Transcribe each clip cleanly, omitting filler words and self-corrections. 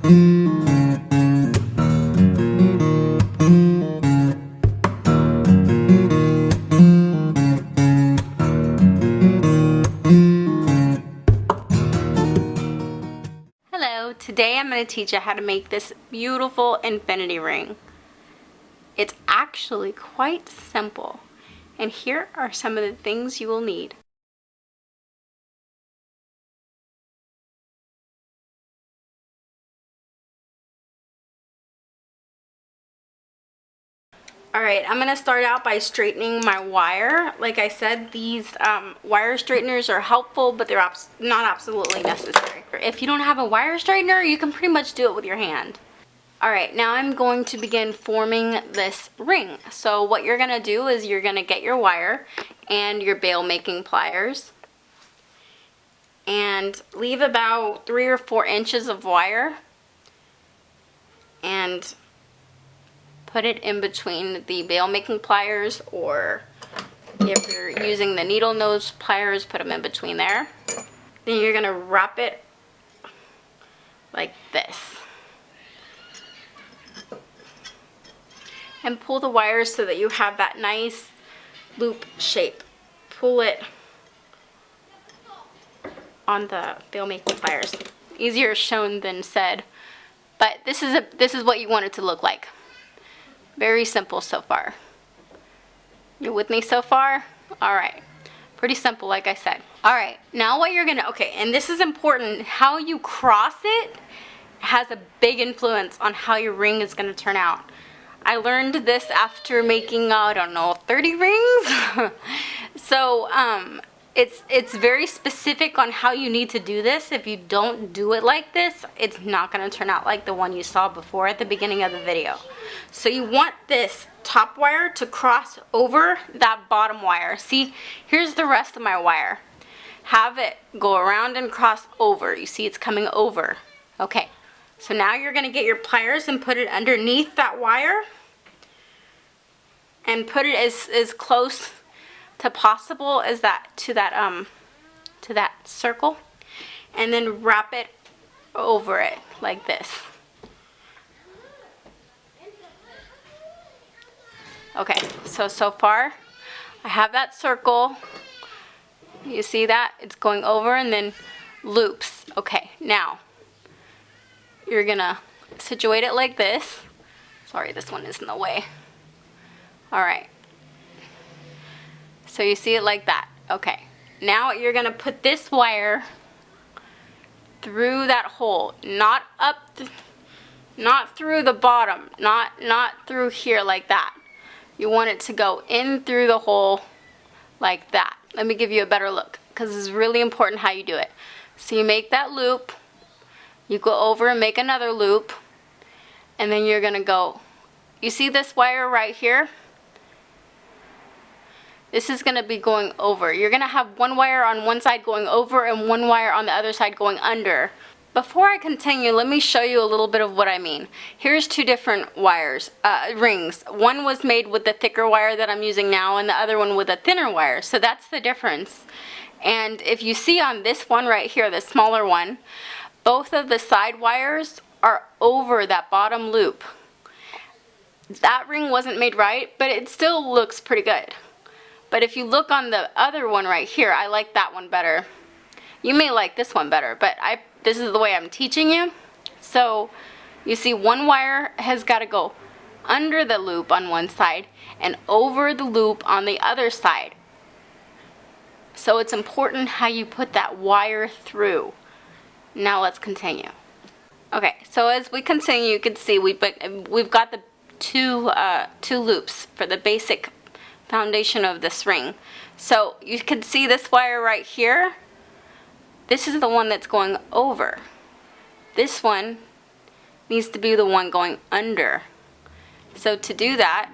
Today I'm going to teach you how to make this beautiful infinity ring. It's actually quite simple, and here are some of the things you will need. Alright, I'm going to start out by straightening my wire. Like I said, these wire straighteners are helpful, but they're not absolutely necessary. If you don't have a wire straightener, you can pretty much do it with your hand. Alright, now I'm going to begin forming this ring. So what you're going to do is you're going to get your wire and your bail making pliers and leave about 3 or 4 inches of wire and put it in between the bail making pliers, or if you're using the needle nose pliers, put them in between there. Then you're going to wrap it like this and pull the wires so that you have that nice loop shape. Pull it on the bail making pliers. Easier shown than said, but this is what you want it to look like. Very simple so far. You with me so far? Alright. Pretty simple, like I said. Alright, now what you're gonna, okay, and this is important, how you cross it has a big influence on how your ring is gonna turn out. I learned this after making, I don't know, 30 rings? So, it's very specific on how you need to do this. If you don't do it like this, it's not going to turn out like the one you saw before at the beginning of the video. So you want this top wire to cross over that bottom wire. See, here's the rest of my wire. Have it go around and cross over. You see it's coming over. Okay, so now you're going to get your pliers and put it underneath that wire and put it as close to possible as that to that circle, and then wrap it over it like this. Okay, so far I have that circle. You see that? It's going over and then loops. Okay, now you're gonna situate it like this. Sorry, this one is in the way. Alright. So you see it like that. Okay. Now you're going to put this wire through that hole. Not through the bottom. Not through here like that. You want it to go in through the hole like that. Let me give you a better look, because it's really important how you do it. So you make that loop. You go over and make another loop. And then you're going to go. You see this wire right here? This is going to be going over. You're going to have one wire on one side going over and one wire on the other side going under. Before I continue, let me show you a little bit of what I mean. Here's 2 different wires, rings. One was made with the thicker wire that I'm using now, and the other one with a thinner wire. So that's the difference. And if you see on this one right here, the smaller one, both of the side wires are over that bottom loop. That ring wasn't made right, but it still looks pretty good. But if you look on the other one right here, I like that one better. You may like this one better, but this is the way I'm teaching you. So you see one wire has got to go under the loop on one side and over the loop on the other side. So it's important how you put that wire through. Now let's continue. Okay, so as we continue, you can see we've got the two loops for the basic foundation of this ring. So you can see this wire right here. This is the one that's going over. This one needs to be the one going under. So to do that,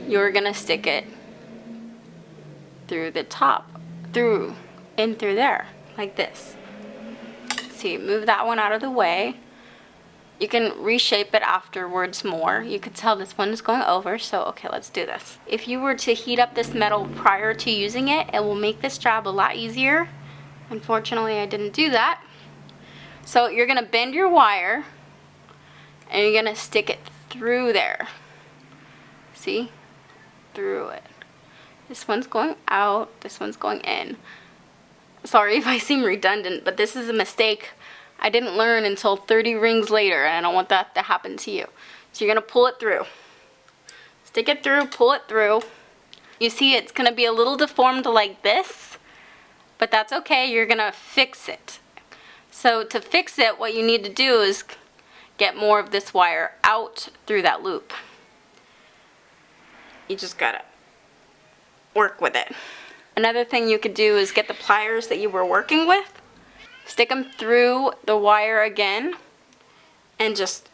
you're gonna stick it through the top, through there, like this. See, move that one out of the way. You can reshape it afterwards more. You could tell this one is going over, so okay, let's do this. If you were to heat up this metal prior to using it, it will make this job a lot easier. Unfortunately, I didn't do that. So you're gonna bend your wire and you're gonna stick it through there. See? Through it. This one's going out, this one's going in. Sorry if I seem redundant, but this is a mistake I didn't learn until 30 rings later, and I don't want that to happen to you. So you're gonna pull it through. Stick it through, pull it through. You see it's gonna be a little deformed like this, but that's okay, you're gonna fix it. So to fix it, what you need to do is get more of this wire out through that loop. You just gotta work with it. Another thing you could do is get the pliers that you were working with, stick them through the wire again, and just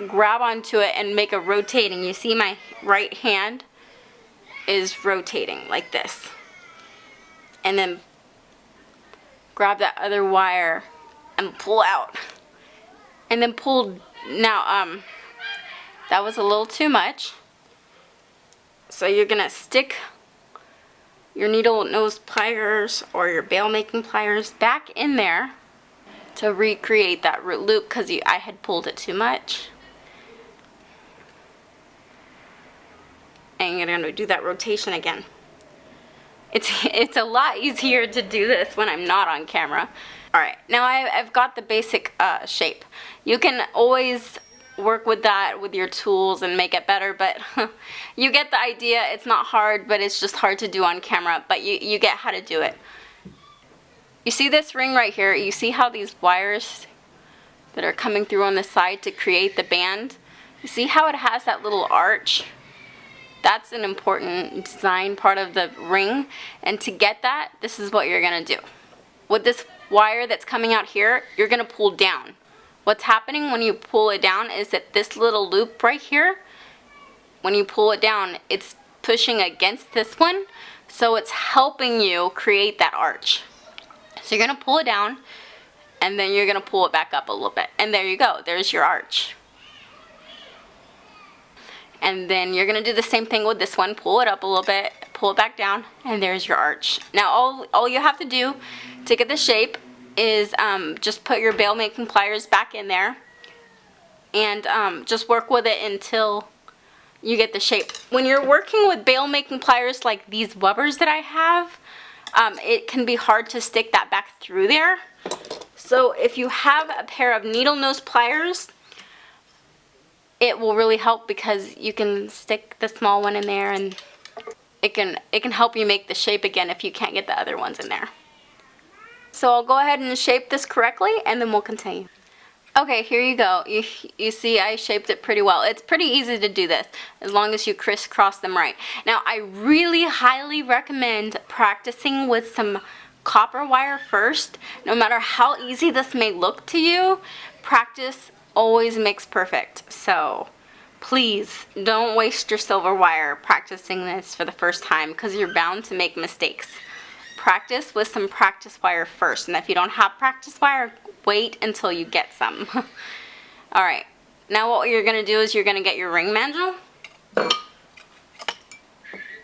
grab onto it and make a rotating. You see my right hand is rotating like this. And then grab that other wire and pull out. And then pull. Now, that was a little too much. So you're gonna stick your needle nose pliers or your bail making pliers back in there to recreate that root loop because I had pulled it too much. And you're gonna do that rotation again. It's a lot easier to do this when I'm not on camera. Alright, now I've got the basic shape. You can always work with that with your tools and make it better, but you get the idea. It's not hard, but it's just hard to do on camera, but you get how to do it. You see this ring right here? You see how these wires that are coming through on the side to create the band? You see how it has that little arch? That's an important design part of the ring, and to get that, this is what you're gonna do. With this wire that's coming out here, you're gonna pull down. What's happening when you pull it down is that this little loop right here, when you pull it down, it's pushing against this one, so it's helping you create that arch. So you're gonna pull it down, and then you're gonna pull it back up a little bit, and there you go, there's your arch. And then you're gonna do the same thing with this one, pull it up a little bit, pull it back down, and there's your arch. Now all you have to do to get the shape is just put your bail making pliers back in there and just work with it until you get the shape. When you're working with bail making pliers like these Webbers that I have, it can be hard to stick that back through there. So if you have a pair of needle nose pliers, it will really help because you can stick the small one in there and it can help you make the shape again if you can't get the other ones in there. So I'll go ahead and shape this correctly and then we'll continue. Okay, here you go. You see I shaped it pretty well. It's pretty easy to do this as long as you crisscross them right. Now I really highly recommend practicing with some copper wire first. No matter how easy this may look to you, practice always makes perfect. So please don't waste your silver wire practicing this for the first time because you're bound to make mistakes. Practice with some practice wire first, and if you don't have practice wire, wait until you get some. Alright, now what you're going to do is you're going to get your ring mandrel.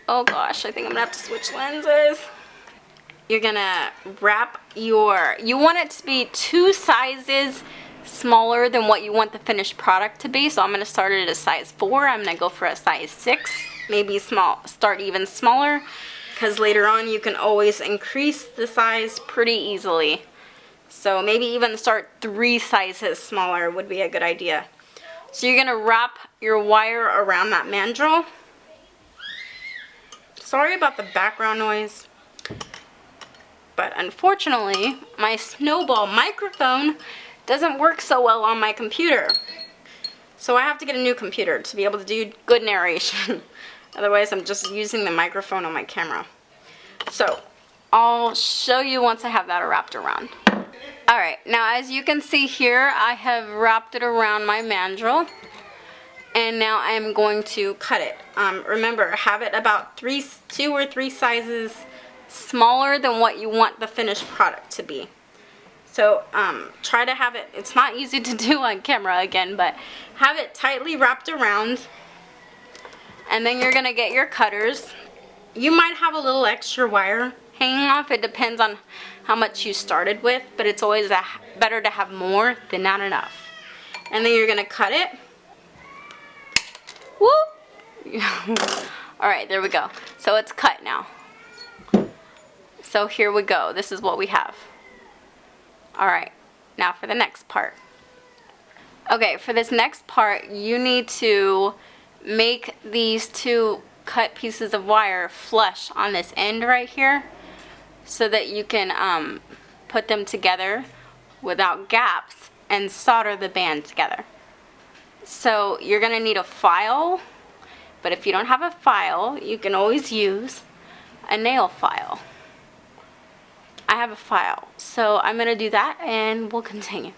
Oh gosh, I think I'm going to have to switch lenses. You're going to wrap you want it to be 2 sizes smaller than what you want the finished product to be. So I'm going to start it at a size 4. I'm going to go for a size 6, maybe start even smaller, because later on you can always increase the size pretty easily. So maybe even start 3 sizes smaller would be a good idea. So you're going to wrap your wire around that mandrel. Sorry about the background noise, but unfortunately my snowball microphone doesn't work so well on my computer. So I have to get a new computer to be able to do good narration. Otherwise I'm just using the microphone on my camera. So I'll show you once I have that wrapped around. Alright, now as you can see here, I have wrapped it around my mandrel. And now I'm going to cut it. Remember, have it about 2 or 3 sizes smaller than what you want the finished product to be. So try to have it, it's not easy to do on camera again, but have it tightly wrapped around. And then you're going to get your cutters. You might have a little extra wire hanging off. It depends on how much you started with, but it's always better to have more than not enough. And then you're gonna cut it. Whoop! Alright, there we go. So it's cut now. So here we go. This is what we have. Alright, now for the next part. Okay, for this next part, you need to make these two cut pieces of wire flush on this end right here so that you can put them together without gaps and solder the band together. So you're going to need a file, but if you don't have a file, you can always use a nail file. I have a file, so I'm going to do that and we'll continue.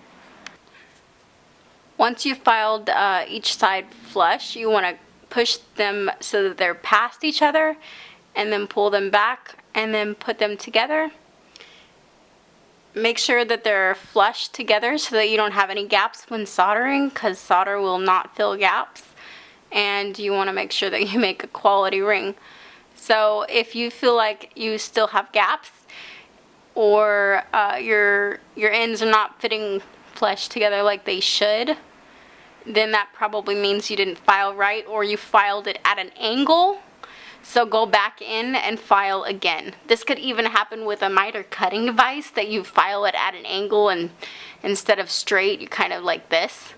Once you've filed each side flush, you want to push them so that they're past each other and then pull them back and then put them together. Make sure that they're flush together so that you don't have any gaps when soldering, because solder will not fill gaps, and you want to make sure that you make a quality ring. So if you feel like you still have gaps or your ends are not fitting flush together like they should, then that probably means you didn't file right or you filed it at an angle. So go back in and file again. This could even happen with a miter cutting device, that you file it at an angle and instead of straight, you kind of like this.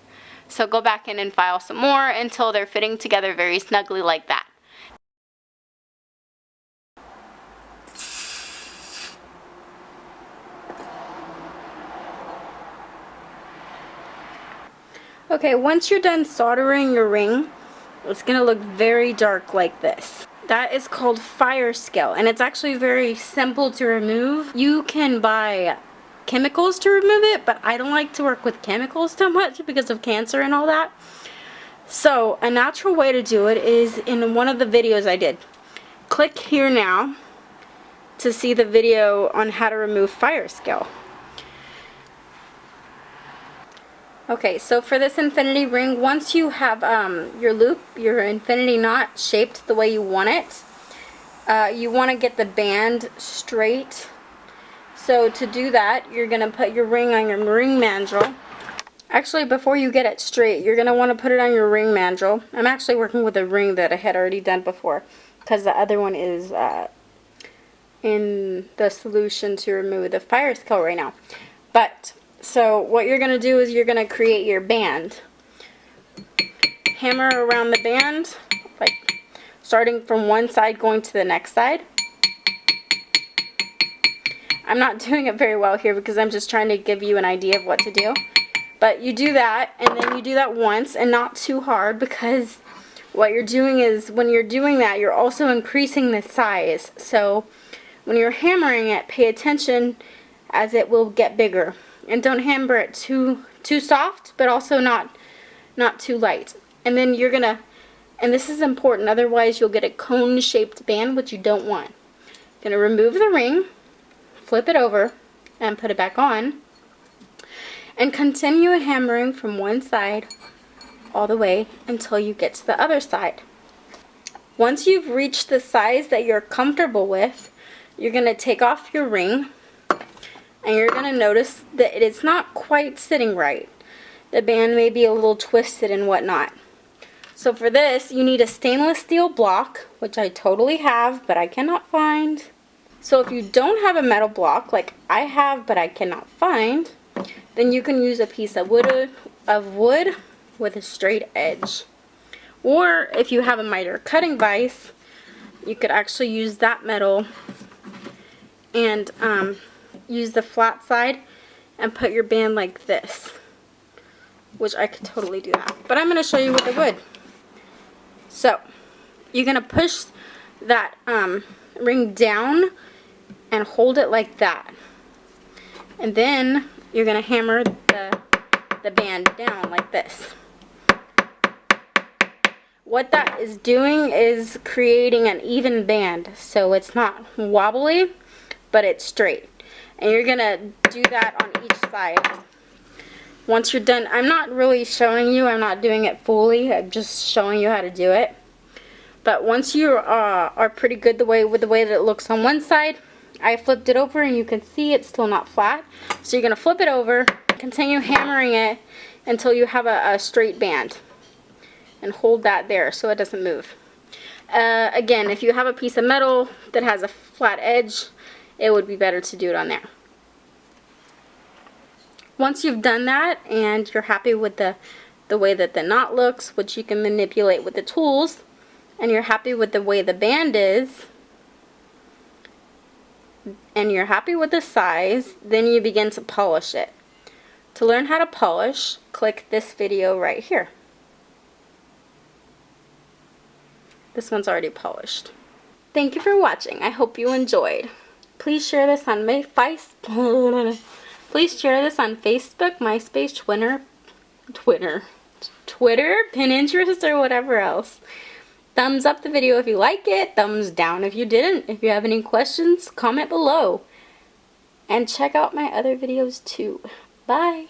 So go back in and file some more until they're fitting together very snugly like that. Okay, once you're done soldering your ring, it's going to look very dark like this. That is called fire scale, and it's actually very simple to remove. You can buy chemicals to remove it, but I don't like to work with chemicals too much because of cancer and all that. So a natural way to do it is in one of the videos I did. Click here now to see the video on how to remove fire scale. Okay, so for this infinity ring, once you have your loop, your infinity knot shaped the way you want it, you want to get the band straight. So to do that, you're going to put your ring on your ring mandrel. Actually, before you get it straight, you're going to want to put it on your ring mandrel. I'm actually working with a ring that I had already done before, because the other one is in the solution to remove the fire scale right now. But so what you're going to do is you're going to create your band. Hammer around the band, like starting from one side going to the next side. I'm not doing it very well here because I'm just trying to give you an idea of what to do. But you do that, and then you do that once, and not too hard, because what you're doing is, when you're doing that, you're also increasing the size. So when you're hammering it, pay attention as it will get bigger. And don't hammer it too soft, but also not too light. And then you're gonna, and this is important, otherwise you'll get a cone-shaped band, which you don't want. Gonna remove the ring, flip it over, and put it back on, and continue hammering from one side all the way until you get to the other side. Once you've reached the size that you're comfortable with, you're gonna take off your ring. And you're going to notice that it's not quite sitting right. The band may be a little twisted and whatnot. So for this, you need a stainless steel block, which I totally have, but I cannot find. So if you don't have a metal block, like I have, but I cannot find, then you can use a piece of wood with a straight edge. Or if you have a miter cutting vise, you could actually use that metal and use the flat side and put your band like this, which I could totally do that, but I'm going to show you with the wood. So you're going to push that ring down and hold it like that, and then you're going to hammer the band down like this. What that is doing is creating an even band, so it's not wobbly, but it's straight. And you're going to do that on each side. Once you're done, I'm not really showing you, I'm not doing it fully, I'm just showing you how to do it. But once you are pretty good with the way that it looks on one side, I flipped it over and you can see it's still not flat. So you're going to flip it over, continue hammering it until you have a straight band. And hold that there so it doesn't move. Again, if you have a piece of metal that has a flat edge, it would be better to do it on there. Once you've done that and you're happy with the way that the knot looks, which you can manipulate with the tools, and you're happy with the way the band is, and you're happy with the size, then you begin to polish it. To learn how to polish, click this video right here. This one's already polished. Thank you for watching. I hope you enjoyed. Please share this on Please share this on Facebook, MySpace, Twitter, Pinterest, or whatever else. Thumbs up the video if you like it. Thumbs down if you didn't. If you have any questions, comment below. And check out my other videos too. Bye.